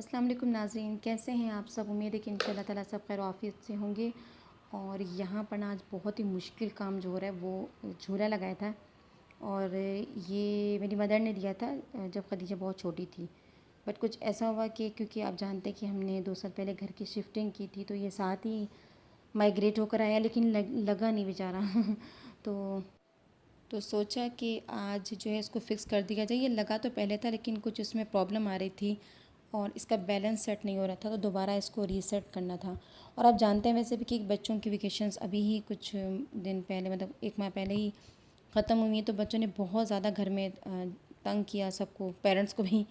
अस्सलाम वालेकुम नाज़रीन, कैसे हैं आप सब। उम्मीद है कि इंशाल्लाह ताला सब खैर आफियत से होंगे। और यहाँ पर ना आज बहुत ही मुश्किल काम जो हो रहा है वो झूला लगाया था। और ये मेरी मदर ने दिया था जब खदीजा बहुत छोटी थी। बट कुछ ऐसा हुआ कि क्योंकि आप जानते हैं कि हमने 2 साल पहले घर की शिफ्टिंग की थी, तो ये साथ ही माइग्रेट होकर आया, लेकिन लगा नहीं बेचारा तो तो सोचा कि आज जो है इसको फ़िक्स कर दिया जाए। ये लगा तो पहले था, लेकिन कुछ इसमें प्रॉब्लम आ रही थी और इसका बैलेंस सेट नहीं हो रहा था, तो दोबारा इसको रीसेट करना था। और आप जानते हैं वैसे भी कि बच्चों की वेकेशंस अभी ही कुछ दिन पहले, मतलब 1 माह पहले ही ख़त्म हुई है। तो बच्चों ने बहुत ज़्यादा घर में तंग किया सबको, पेरेंट्स को भी।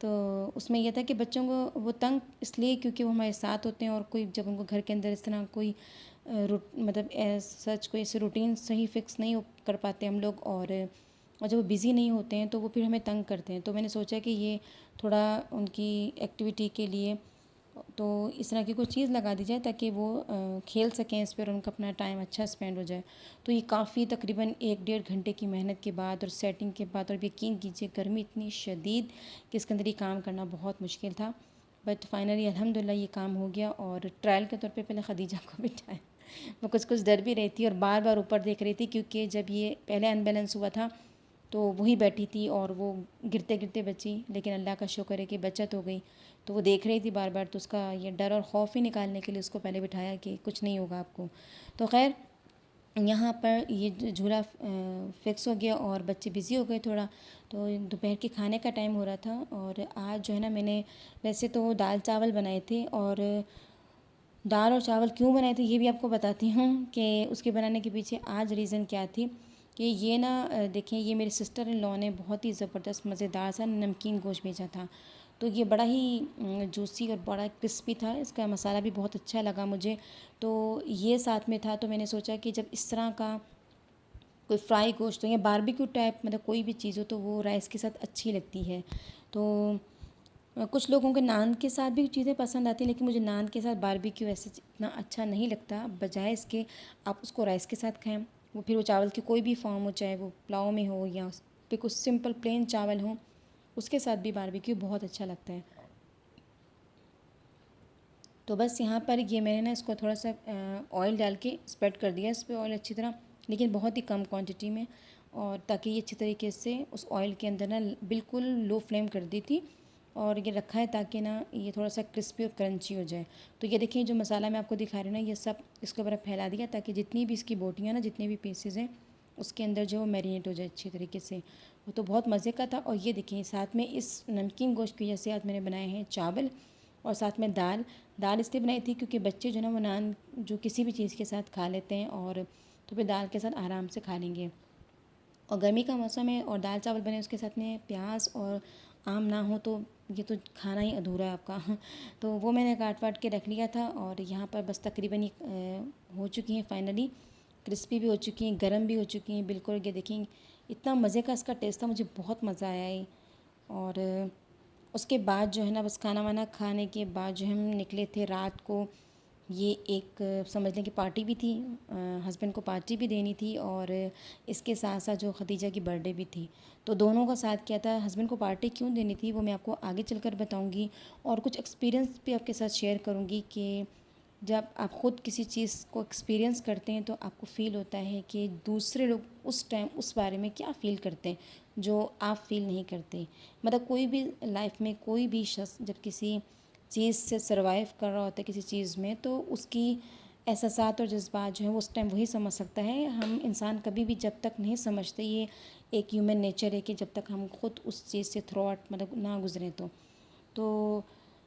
तो उसमें यह था कि बच्चों को वो तंग इसलिए क्योंकि वो हमारे साथ होते हैं, और कोई जब उनको घर के अंदर इस तरह कोई मतलब सच कोई ऐसे रूटीन सही फिक्स नहीं कर पाते हम लोग, और जब वो बिज़ी नहीं होते हैं तो वो फिर हमें तंग करते हैं। तो मैंने सोचा कि ये थोड़ा उनकी एक्टिविटी के लिए तो इस तरह की कोई चीज़ लगा दी जाए ताकि वो खेल सकें इस पर, उनका अपना टाइम अच्छा स्पेंड हो जाए। तो ये काफ़ी तकरीबन 1 डेढ़ घंटे की मेहनत के बाद और सेटिंग के बाद, और यकीन कीजिए गर्मी इतनी शदीद कि इसके अंदर ये काम करना बहुत मुश्किल था। बट फाइनली अल्हम्दुलिल्लाह ये काम हो गया। और ट्रायल के तौर पे पहले खदीजा को बिठाया। मैं कुछ कुछ डर भी रही थी और बार बार ऊपर देख रही थी, क्योंकि जब ये पहले अनबैलेंस हुआ था तो वही बैठी थी और वो गिरते गिरते बची, लेकिन अल्लाह का शुक्र है कि बचत हो गई। तो वो देख रही थी बार बार, तो उसका ये डर और खौफ ही निकालने के लिए उसको पहले बिठाया कि कुछ नहीं होगा आपको। तो खैर यहाँ पर ये झूला फिक्स हो गया और बच्चे बिज़ी हो गए थोड़ा। तो दोपहर के खाने का टाइम हो रहा था, और आज जो है ना मैंने वैसे तो दाल चावल बनाए थे। और दाल और चावल क्यों बनाए थे ये भी आपको बताती हूँ कि उसके बनाने के पीछे आज रीज़न क्या थी। कि ये ना देखें, ये मेरे सिस्टर इन लॉ ने बहुत ही ज़बरदस्त मज़ेदार सा नमकीन गोश्त भेजा था। तो ये बड़ा ही जूसी और बड़ा क्रिस्पी था, इसका मसाला भी बहुत अच्छा लगा मुझे। तो ये साथ में था, तो मैंने सोचा कि जब इस तरह का कोई फ्राई गोश्त हो या बारबेक्यू टाइप, मतलब कोई भी चीज़ हो, तो वो राइस के साथ अच्छी लगती है। तो कुछ लोगों के नान के साथ भी चीज़ें पसंद आती हैं, लेकिन मुझे नान के साथ बारबेक्यू ऐसे इतना अच्छा नहीं लगता। बजाय इसके आप उसको राइस के साथ खाएं, वो फिर वो चावल की कोई भी फॉर्म हो, चाहे वो पुलाव में हो या उस पे कुछ सिंपल प्लेन चावल हो, उसके साथ भी बारबेक्यू बहुत अच्छा लगता है। तो बस यहाँ पर ये मैंने ना इसको थोड़ा सा ऑयल डाल के स्प्रेड कर दिया इस पर ऑयल अच्छी तरह, लेकिन बहुत ही कम क्वांटिटी में, और ताकि ये अच्छी तरीके से उस ऑयल के अंदर ना बिल्कुल लो फ्लेम कर दी थी। और ये रखा है ताकि ना ये थोड़ा सा क्रिस्पी और क्रंची हो जाए। तो ये देखिए जो मसाला मैं आपको दिखा रही हूँ ना, ये सब इसके ऊपर फैला दिया ताकि जितनी भी इसकी बोटियाँ ना, जितने भी पीसेज हैं उसके अंदर जो मैरिनेट हो जाए अच्छी तरीके से। वो तो बहुत मज़े का था। और ये देखिए साथ में इस नमकीन गोश्त की जैसे आज मैंने बनाए हैं चावल, और साथ में दाल। दाल इसलिए बनाई थी क्योंकि बच्चे जो ना वो नान जो किसी भी चीज़ के साथ खा लेते हैं, और तो फिर दाल के साथ आराम से खा लेंगे। और गर्मी का मौसम है और दाल चावल बने उसके साथ में प्याज और आम ना हो तो ये तो खाना ही अधूरा है आपका तो वो मैंने काट वाट के रख लिया था। और यहाँ पर बस तकरीबन ही हो चुकी हैं फाइनली, क्रिस्पी भी हो चुकी हैं, गर्म भी हो चुकी हैं बिल्कुल। ये देखें इतना मज़े का इसका टेस्ट था, मुझे बहुत मज़ा आया है। और उसके बाद जो है ना, बस खाना वाना खाने के बाद जो हम निकले थे रात को, ये एक समझ लें कि पार्टी भी थी, हस्बैंड को पार्टी भी देनी थी, और इसके साथ साथ जो खदीजा की बर्थडे भी थी। तो दोनों का साथ किया था। हस्बैंड को पार्टी क्यों देनी थी वो मैं आपको आगे चलकर बताऊंगी, और कुछ एक्सपीरियंस भी आपके साथ शेयर करूंगी कि जब आप ख़ुद किसी चीज़ को एक्सपीरियंस करते हैं तो आपको फ़ील होता है कि दूसरे लोग उस टाइम उस बारे में क्या फ़ील करते हैं जो आप फ़ील नहीं करते। मतलब कोई भी लाइफ में कोई भी शख्स जब किसी चीज़ से सर्वाइव कर रहा होता है किसी चीज़ में, तो उसकी एहसासात और जज्बात जो है वो उस टाइम वही समझ सकता है। हम इंसान कभी भी जब तक नहीं समझते, ये एक ह्यूमन नेचर है कि जब तक हम खुद उस चीज़ से थ्रू आउट मतलब ना गुजरें। तो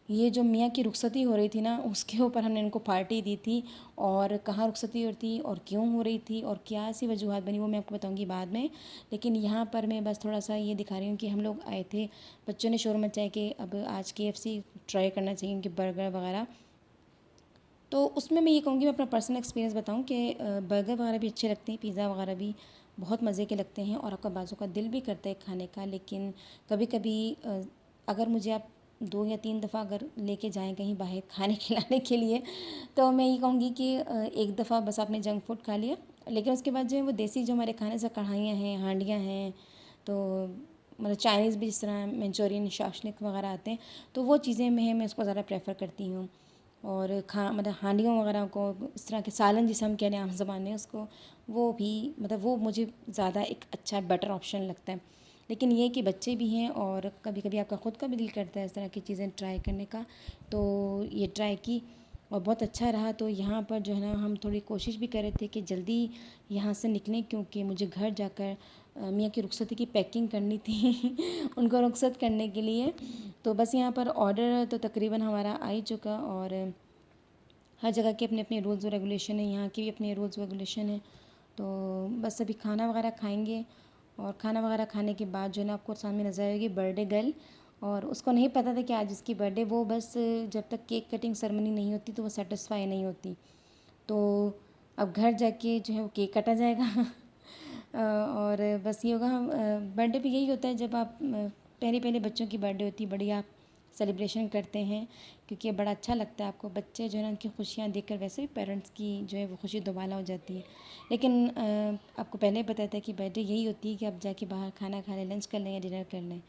ये जो मियाँ की रुखसती हो रही थी ना, उसके ऊपर हमने इनको पार्टी दी थी। और कहाँ रुखसती हो रही थी और क्यों हो रही थी और क्या ऐसी वजूहत बनी वो मैं आपको बताऊंगी बाद में। लेकिन यहाँ पर मैं बस थोड़ा सा ये दिखा रही हूँ कि हम लोग आए थे, बच्चों ने शोर मचाया कि अब आज KFC ट्राई करना चाहिए, उनके बर्गर वगैरह। तो उसमें मैं ये कहूँगी, मैं अपना पर्सनल एक्सपीरियंस बताऊँ कि बर्गर वगैरह भी अच्छे लगते हैं, पिज़्ज़ा वगैरह भी बहुत मज़े के लगते हैं, और आपका बाज़ू का दिल भी करता है खाने का। लेकिन कभी कभी अगर मुझे आप 2 या 3 दफ़ा अगर लेके जाएं कहीं बाहर खाने खिलाने के लिए, तो मैं ये कहूँगी कि एक दफ़ा बस आपने जंक फूड खा लिया, लेकिन उसके बाद जो है वो देसी जो हमारे खाने से कढ़ाइयाँ हैं, हांडियाँ हैं, तो मतलब चाइनीज़ भी, जिस तरह मंचूरियन, शाशलिक वगैरह आते हैं, तो वो चीज़ें मैं उसको ज़्यादा प्रेफर करती हूँ। और मतलब हांडियों वगैरह को, इस तरह के सालन जिसे हम कह रहे हैं आम ज़बान में उसको, वो भी मतलब वो मुझे ज़्यादा एक अच्छा बेटर ऑप्शन लगता है। लेकिन ये कि बच्चे भी हैं और कभी कभी आपका ख़ुद का भी दिल करता है इस तरह की चीज़ें ट्राई करने का, तो ये ट्राई की और बहुत अच्छा रहा। तो यहाँ पर जो है ना, हम थोड़ी कोशिश भी कर रहे थे कि जल्दी यहाँ से निकलें, क्योंकि मुझे घर जाकर मियाँ की रुखसती की पैकिंग करनी थी उनको रुखसत करने के लिए। तो बस यहाँ पर ऑर्डर तो तकरीबन हमारा आ ही चुका, और हर जगह के अपने अपने रूल्स और रेगुलेशन है, यहाँ के भी अपने रूल्स रेगुलेशन है। तो बस अभी खाना वगैरह खाएंगे, और खाना वगैरह खाने के बाद जो है ना, आपको सामने नजर आएगी बर्थडे गर्ल। और उसको नहीं पता था कि आज इसकी बर्थडे, वो बस जब तक केक कटिंग सेरेमनी नहीं होती तो वो सेटिस्फाई नहीं होती। तो अब घर जाके जो है वो केक काटा जाएगा और बस ये होगा। हम बर्थडे पे यही होता है, जब आप पहले पहले बच्चों की बर्थडे होती है, बड़ी आप सेलिब्रेशन करते हैं, क्योंकि बड़ा अच्छा लगता है आपको। बच्चे जो है ना, उनकी खुशियाँ देखकर वैसे भी पेरेंट्स की जो है वो खुशी दोबाला हो जाती है। लेकिन आपको पहले ही पता था कि बर्थडे यही होती है कि आप जाके बाहर खाना खा लें, लंच कर लें या डिनर कर लें।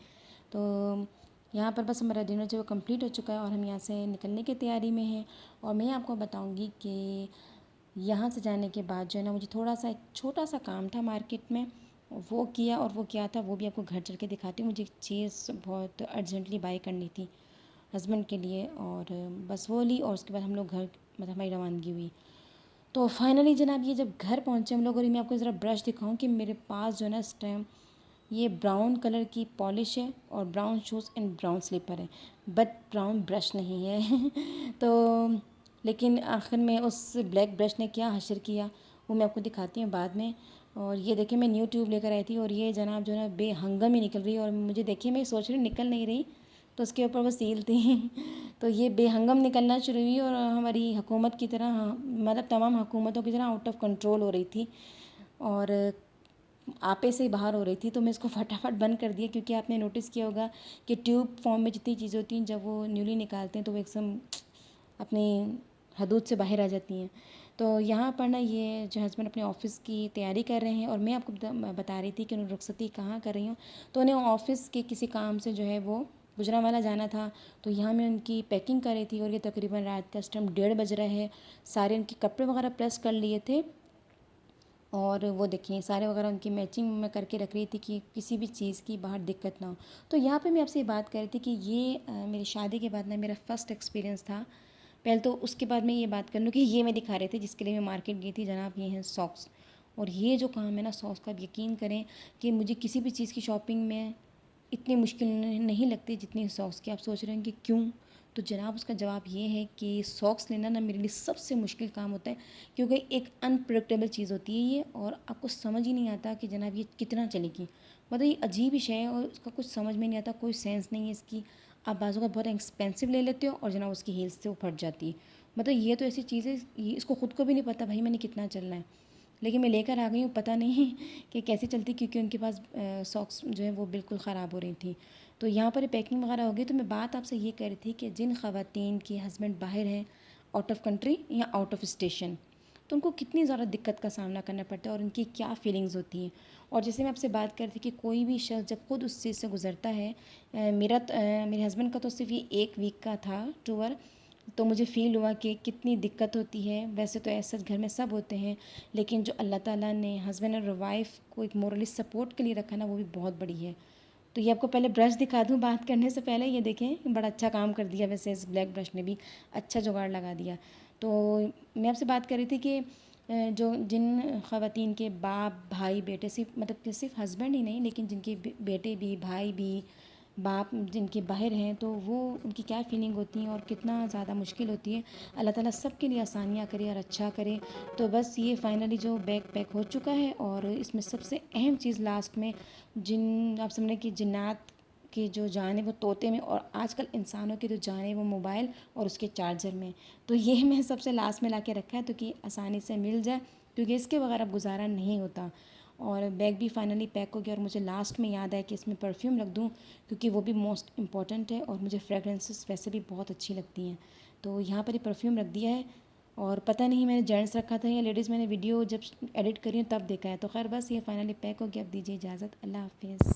तो यहाँ पर बस हमारा डिनर जो है कंप्लीट हो चुका है और हम यहाँ से निकलने की तैयारी में हैं। और मैं आपको बताऊँगी कि यहाँ से जाने के बाद जो है ना, मुझे थोड़ा सा एक छोटा सा काम था मार्केट में, वो किया। और वो क्या था वो भी आपको घर चल के दिखाती हूँ। मुझे एक चीज़ बहुत अर्जेंटली बाई करनी थी हस्बैंड के लिए, और बस वो ली, और उसके बाद हम लोग घर, मतलब हमारी रवानगी हुई। तो फाइनली जनाब, ये जब घर पहुँचे हम लोग, और मैं आपको ज़रा ब्रश दिखाऊँ कि मेरे पास जो है ना इस टाइम ये ब्राउन कलर की पॉलिश है, और brown shoes and brown slipper है, बट ब्राउन ब्रश नहीं है तो लेकिन आखिर में उस ब्लैक ब्रश ने क्या हशर किया, वो मैं आपको दिखाती हूँ बाद में। और ये देखिए, मैं न्यू ट्यूब लेकर आई थी, और ये जनाब जो है ना बेहंगम ही निकल रही है। और मुझे देखिए, मैं सोच रही हूँ निकल नहीं रही, तो उसके ऊपर वो सील थी तो ये बेहंगम निकलना शुरू हुई, और हमारी हुकूमत की तरह, मतलब तमाम हुकूमतों की तरह आउट ऑफ कंट्रोल हो रही थी, और आपे से बाहर हो रही थी। तो मैं इसको फटाफट बंद कर दिया, क्योंकि आपने नोटिस किया होगा कि ट्यूब फॉर्म में जितनी चीज़ें होती हैं, जब वो न्यूली निकालते हैं तो वो एकदम अपनी हदूद से बाहर आ जाती हैं। तो यहाँ पर ना, ये जो हस्बैंड अपने ऑफ़िस की तैयारी कर रहे हैं, और मैं आपको बता रही थी कि उन्हें रुखसती कहाँ कर रही हूँ। तो उन्हें ऑफ़िस के किसी काम से जो है वो गुजरांवाला जाना था। तो यहाँ मैं उनकी पैकिंग कर रही थी, और ये तकरीबन रात का इस टाइम 1:30 बज रहा है। सारे उनके कपड़े वगैरह प्रेस कर लिए थे, और वो देखिए सारे वगैरह उनकी मैचिंग मैं करके रख रही थी कि किसी भी चीज़ की बाहर दिक्कत ना हो। तो यहाँ पे मैं आपसे ये बात कर रही थी कि ये मेरी शादी के बाद ना मेरा फ़र्स्ट एक्सपीरियंस था। पहले तो उसके बाद मैं ये बात कर लूँ कि ये मैं दिखा रही थी जिसके लिए मैं मार्केट गई थी जनाब, ये हैं सॉक्स। और ये जो काम है ना सॉक्स का, आप यकीन करें कि मुझे किसी भी चीज़ की शॉपिंग में इतनी मुश्किल नहीं लगती जितनी सॉक्स की। आप सोच रहे हैं कि क्यों? तो जनाब, उसका जवाब ये है कि सॉक्स लेना ना मेरे लिए सबसे मुश्किल काम होता है, क्योंकि एक अनप्रेडिक्टेबल चीज़ होती है ये, और आपको समझ ही नहीं आता कि जनाब ये कितना चलेगी। मतलब ये अजीब ही शय है, और उसका कुछ समझ में नहीं आता, कोई सेंस नहीं है इसकी। आप बाज़ू का बहुत एक्सपेंसिव ले लेते हो, और जनाब उसकी हील्स से वो फट जाती है। मतलब ये तो ऐसी चीज़ है, ये इसको खुद को भी नहीं पता भाई मैंने कितना चलना है, लेकिन मैं लेकर आ गई हूँ, पता नहीं कि कैसे चलती, क्योंकि उनके पास सॉक्स जो है वो बिल्कुल ख़राब हो रही थी। तो यहाँ पर पैकिंग वगैरह हो गई। तो मैं बात आपसे ये कह रही थी कि जिन ख़वातीन के हस्बैंड बाहर हैं, आउट ऑफ कंट्री या आउट ऑफ स्टेशन, तो उनको कितनी ज़्यादा दिक्कत का सामना करना पड़ता है, और उनकी क्या फीलिंग्स होती हैं। और जैसे मैं आपसे बात कर रही थी कि कोई भी शख्स जब खुद उस चीज़ से गुज़रता है, मेरे हस्बैंड का तो सिर्फ ये 1 वीक का था टूर, तो मुझे फ़ील हुआ कि कितनी दिक्कत होती है। वैसे तो ऐसा घर में सब होते हैं, लेकिन जो अल्लाह ताला ने हस्बैंड और वाइफ को एक मोरली सपोर्ट के लिए रखा ना, वो भी बहुत बड़ी है। तो ये आपको पहले ब्रश दिखा दूँ बात करने से पहले, ये देखें बड़ा अच्छा काम कर दिया वैसे इस ब्लैक ब्रश ने भी, अच्छा जुगाड़ लगा दिया। तो मैं आपसे बात कर रही थी कि जो जिन ख़वातीन के बाप भाई बेटे, सिर्फ मतलब कि सिर्फ हस्बैंड ही नहीं, लेकिन जिनके बेटे भी, भाई भी, बाप जिनके बाहर हैं, तो वो उनकी क्या फ़ीलिंग होती है और कितना ज़्यादा मुश्किल होती है। अल्लाह ताला सब के लिए आसानियाँ करे और अच्छा करे। तो बस ये फ़ाइनली जो बैग पैक हो चुका है, और इसमें सबसे अहम चीज़ लास्ट में, जिन आप समझ कि जिन्नात की जो जान है वो तोते में, और आजकल इंसानों की जो जान है वो मोबाइल और उसके चार्जर में। तो ये मैं सबसे लास्ट में ला के रखा है, तो कि आसानी से मिल जाए, क्योंकि इसके बगैर अब गुजारा नहीं होता। और बैग भी फाइनली पैक हो गया, और मुझे लास्ट में याद आया कि इसमें परफ्यूम रख दूँ, क्योंकि वो भी मोस्ट इम्पॉर्टेंट है, और मुझे फ्रेगरेंसेस वैसे भी बहुत अच्छी लगती हैं। तो यहाँ पर ही परफ्यूम रख दिया है। और पता नहीं मैंने जेंट्स रखा था या लेडीज़, मैंने वीडियो जब एडिट करी तब देखा है। तो खैर बस ये फाइनली पैक हो गया। अब दीजिए इजाज़त, अल्लाह हाफिज़।